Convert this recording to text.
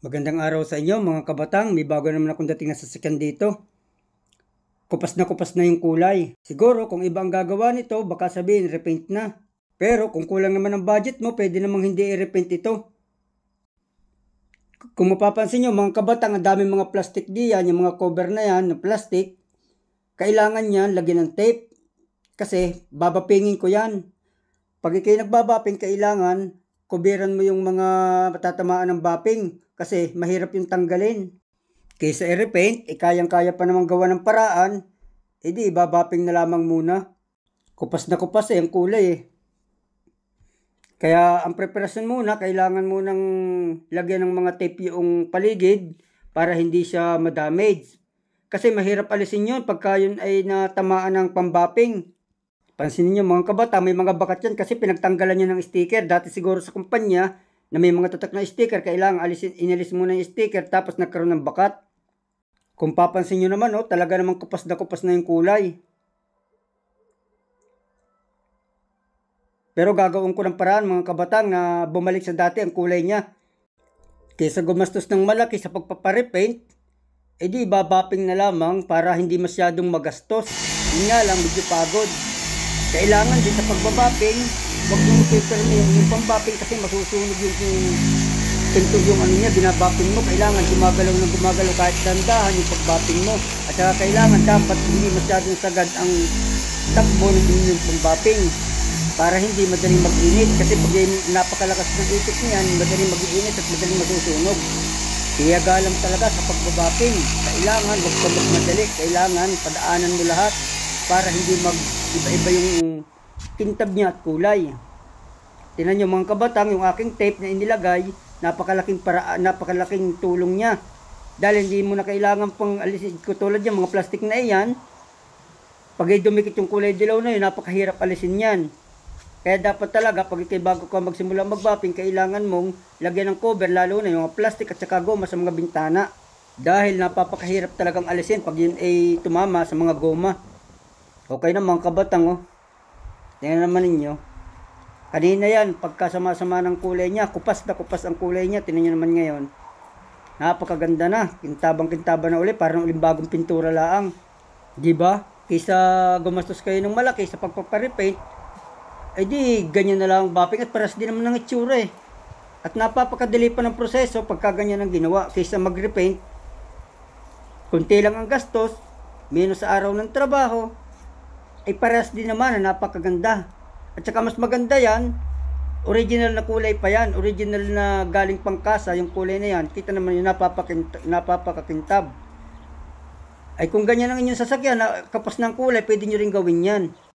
Magandang araw sa inyo mga kabatang, may bago naman akong dating na sasakyan dito. Kupas na yung kulay. Siguro kung iba ang gagawa nito, baka sabihin repaint na. Pero kung kulang naman ang budget mo, pwede namang hindi i-repaint ito. Kung mapapansin nyo mga kabatang, ang daming mga plastic diyan, yung mga cover na yan, na plastic. Kailangan yan, lagyan ng tape. Kasi babapingin ko yan. Pag ikay nagbabaping, kailangan kubiran mo yung mga matatamaan ng bapping kasi mahirap yung tanggalin. Kaysa i-repaint, kayang-kaya pa naman gawa ng paraan, edi babaping na lamang muna. Kupas na kupas ang kulay Kaya ang preparasyon muna, kailangan munang lagyan ng mga tape yung paligid para hindi siya madamage. Kasi mahirap alisin yun pagka yun ay natamaan ng pambaping. Pansin niyo mga kabata, may mga bakat yan kasi pinagtanggalan niya ng sticker. Dati siguro sa kumpanya na may mga tatak na sticker, kailangan inalis muna yung sticker tapos nagkaroon ng bakat. Kung papansin niyo naman, talaga namang kupas na yung kulay. Pero gagawin ko ng paraan mga kabatang na bumalik sa dati ang kulay niya. Kaysa gumastos ng malaki sa pagpaparepaint, edi babaping na lamang para hindi masyadong magastos. Yun nga lang, medyo pagod. Kailangan din sa pagbabaping, huwag mong i-filter yung pambaping kasi masusunog yung ano niya, binabaping mo. Kailangan gumagalaw ng gumagalaw kahit dandahan yung pagbaping mo. At saka kailangan dapat hindi masyadong sagad ang takbo ng inyong pambaping para hindi madaling mag-init. Kasi pag napakalakas ng ikot niyan, madaling mag-init at madaling masusunog. Kaya galang talaga sa pagbabaping. Kailangan huwag ka magmadali. Kailangan padaanan mo lahat para hindi mag-iba-iba yung kintab niya at kulay. Tingnan nyo mga kabatang, yung aking tape na inilagay, napakalaking tulong niya. Dahil hindi mo na kailangan pang alisin. Tulad yung mga plastic na iyan, pag ay dumikit yung kulay dilaw na yun, napakahirap alisin yan. Kaya dapat talaga, pag ikay bago ka magsimula magbaping, kailangan mong lagyan ng cover, lalo na yung mga plastic at saka goma sa mga bintana. Dahil napapakahirap talagang alisin pag yun ay tumama sa mga goma. Okay na mga kabatang tingnan naman ninyo. Kanina yan, pagkasama-sama ng kulay niya, kupas na kupas ang kulay niya. Tingnan nyo naman ngayon. Napakaganda na. Kintabang-kintaba na uli, parang uling bagong pintura laang. Diba? Kaysa gumastos kayo ng malaki sa pagpaparepaint, di ganyan na lang ang bapping at paras din naman ng itsura At napapakadali pa ng proseso pagka ganyan ang ginawa. Kaysa mag-repaint, kunti lang ang gastos, minus sa araw ng trabaho, ay parehas din naman na napakaganda. At saka mas maganda yan, original na kulay pa yan, original na galing pang kasa yung kulay na yan. Kita naman yung napapakakintab. Ay kung ganyan ang inyong sasakyan, na kapas ng kulay, pwede nyo rin gawin yan.